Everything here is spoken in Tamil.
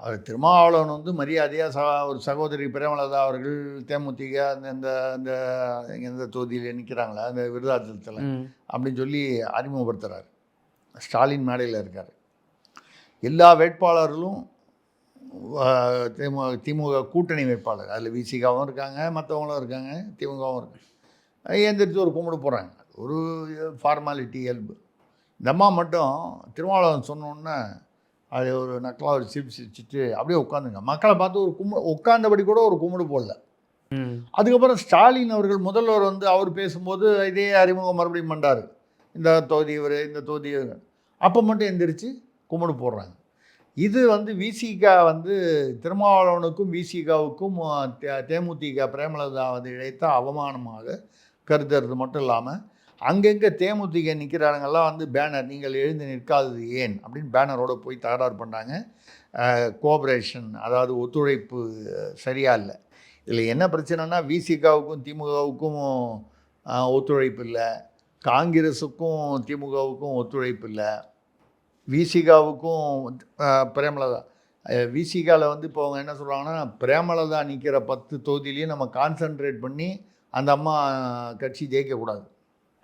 அவர் திருமாவளவன் வந்து மரியாதையாக ஒரு சகோதரி பிரேமலதா அவர்கள் தேமுதிக அந்த அந்த எந்த தொகுதியில் நிற்கிறாங்களா அந்த விருதாச்சலத்தில் அப்படின்னு சொல்லி அறிமுகப்படுத்துகிறார். ஸ்டாலின் மேடையில் இருக்கார். எல்லா வேட்பாளர்களும் திமுக கூட்டணி வேட்பாளர், அதில் விசிகாவும் இருக்காங்க, மற்றவங்களும் இருக்காங்க, திமுகவும் இருக்காங்க. எந்திரிச்சு ஒரு கும்பிடு போகிறாங்க. ஒரு ஃபார்மாலிட்டி இயல்பு. இந்த அம்மா மட்டும் திருமாவளவன் சொன்னோன்னே அது ஒரு நக்கலாக ஒரு சிரிச்சுட்டு அப்படியே உட்காந்துங்க. மக்களை பார்த்து ஒரு உட்கார்ந்தபடி கூட ஒரு கும்பிடு போடல. அதுக்கப்புறம் ஸ்டாலின் அவர்கள் முதல்வர் வந்து அவர் பேசும்போது இதே அறிமுகம் மறுபடியும் பண்ணுறாரு. இந்த தொகுதி இவர், இந்த தொகுதி இவர். அப்போ மட்டும் எந்திரிச்சு கும்பிடு போடுறாங்க. இது வந்து விசிக வந்து திருமாவளவனுக்கும் விசிகாவுக்கும் தேமுதிக பிரேமலதா வந்து இழைத்த அவமானமாக கருதுறது மட்டும் இல்லாமல் அங்கங்கே தேமுதிக நிற்கிறாங்கெல்லாம் வந்து பேனர் நீங்கள் எழுந்து நிற்காதது ஏன் அப்படின்னு பேனரோடு போய் தகராறு பண்ணாங்க. கோஆப்ரேஷன் அதாவது ஒத்துழைப்பு சரியாக இல்லை. இதில் என்ன பிரச்சனைனா விசிகாவுக்கும் திமுகவுக்கும் ஒத்துழைப்பு இல்லை, காங்கிரஸுக்கும் திமுகவுக்கும் ஒத்துழைப்பு இல்லை, விசிகாவுக்கும் பிரேமலதா விசிகாவில் வந்து இப்போ அவங்க என்ன சொல்கிறாங்கன்னா பிரேமலதா நிற்கிற 10 தொகுதியிலையும் நம்ம கான்சன்ட்ரேட் பண்ணி அந்த அம்மா கட்சி ஜெயிக்கக்கூடாது.